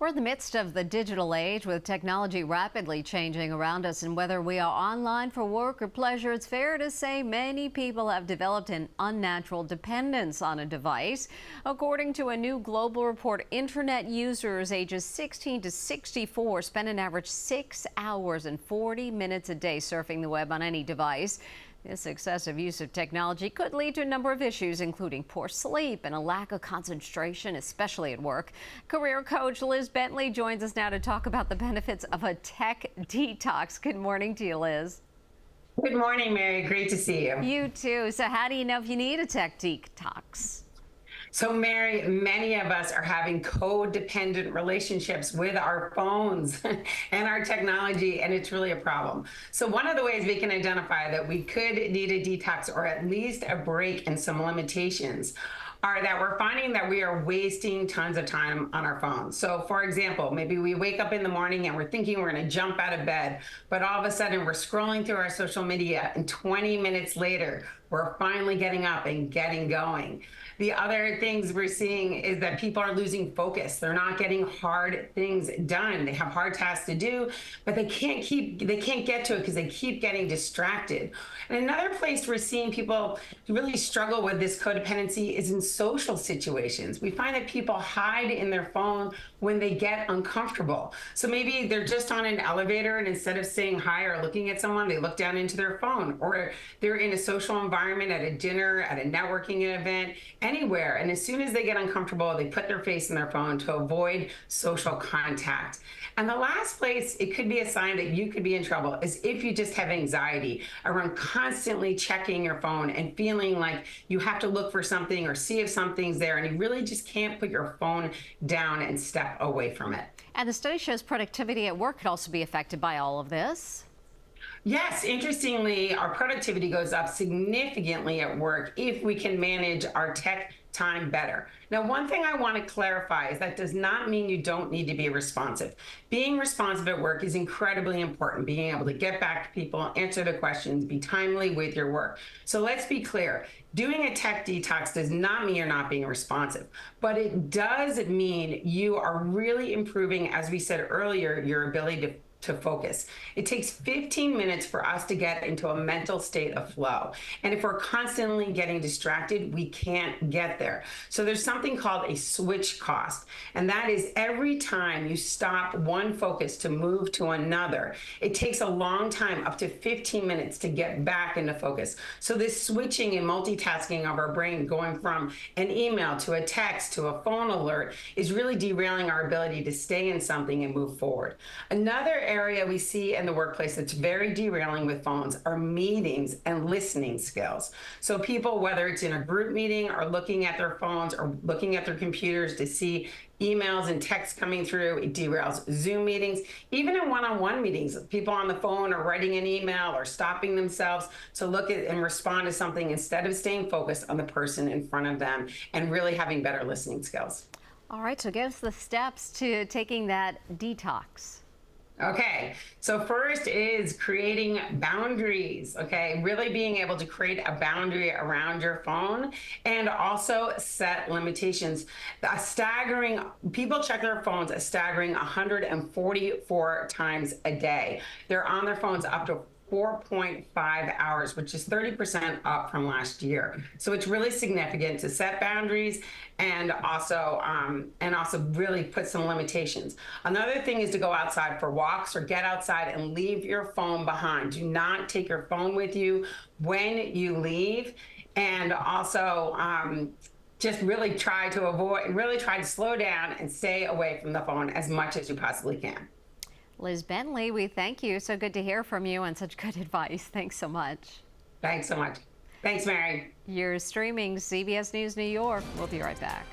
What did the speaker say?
We're in the midst of the digital age with technology rapidly changing around us, and whether we are online for work or pleasure, it's fair to say many people have developed an unnatural dependence on a device. According to a new global report, internet users ages 16 to 64 spend an average 6 hours and 40 minutes a day surfing the web on any device. This excessive use of technology could lead to a number of issues, including poor sleep and a lack of concentration, especially at work. Career coach Liz Bentley joins us now to talk about the benefits of a tech detox. Good morning to you, Liz. Good morning, Mary. Great to see you. You too. So how do you know if you need a tech detox? So, Mary, many of us are having codependent relationships with our phones and our technology, and it's really a problem. So one of the ways we can identify that we could need a detox or at least a break and some limitations are that we're finding that we are wasting tons of time on our phones. So for example, maybe we wake up in the morning and we're thinking we're gonna jump out of bed, but all of a sudden we're scrolling through our social media and 20 minutes later, we're finally getting up and getting going. The other things we're seeing is that people are losing focus. They're not getting hard things done. They have hard tasks to do, but they can't get to it because they keep getting distracted. And another place we're seeing people really struggle with this codependency is in social situations. We find that people hide in their phone when they get uncomfortable. So maybe they're just on an elevator and instead of saying hi or looking at someone, they look down into their phone, or they're in a social environment at a dinner, at a networking event, anywhere. And as soon as they get uncomfortable, they put their face in their phone to avoid social contact. And the last place it could be a sign that you could be in trouble is if you just have anxiety around constantly checking your phone and feeling like you have to look for something or see if something's there, and you really just can't put your phone down and step away from it. And the study shows productivity at work could also be affected by all of this. Yes, interestingly, our productivity goes up significantly at work if we can manage our tech time better. Now, one thing I want to clarify is that does not mean you don't need to be responsive. Being responsive at work is incredibly important, being able to get back to people, answer the questions, be timely with your work. So let's be clear. Doing a tech detox does not mean you're not being responsive, but it does mean you are really improving, as we said earlier, your ability to focus. It takes 15 minutes for us to get into a mental state of flow. And if we're constantly getting distracted, we can't get there. So there's something called a switch cost. And that is every time you stop one focus to move to another, it takes a long time, up to 15 minutes to get back into focus. So this switching and multitasking of our brain, going from an email to a text to a phone alert, is really derailing our ability to stay in something and move forward. Another area we see in the workplace that's very derailing with phones are meetings and listening skills. So people, whether it's in a group meeting or looking at their phones or looking at their computers to see emails and texts coming through, it derails Zoom meetings. Even in one-on-one meetings, people on the phone are writing an email or stopping themselves to look at and respond to something instead of staying focused on the person in front of them and really having better listening skills. All right, so give us the steps to taking that detox. Okay, so first is creating boundaries, okay? Really being able to create a boundary around your phone and also set limitations. People check their phones a staggering 144 times a day. They're on their phones up to 4.5 hours, which is 30% up from last year. So it's really significant to set boundaries and also really put some limitations. Another thing is to go outside for walks or get outside and leave your phone behind. Do not take your phone with you when you leave. And also, just really try to slow down and stay away from the phone as much as you possibly can. Liz Bentley, we thank you. So good to hear from you and such good advice. Thanks so much. Thanks so much. Thanks, Mary. You're streaming CBS News New York. We'll be right back.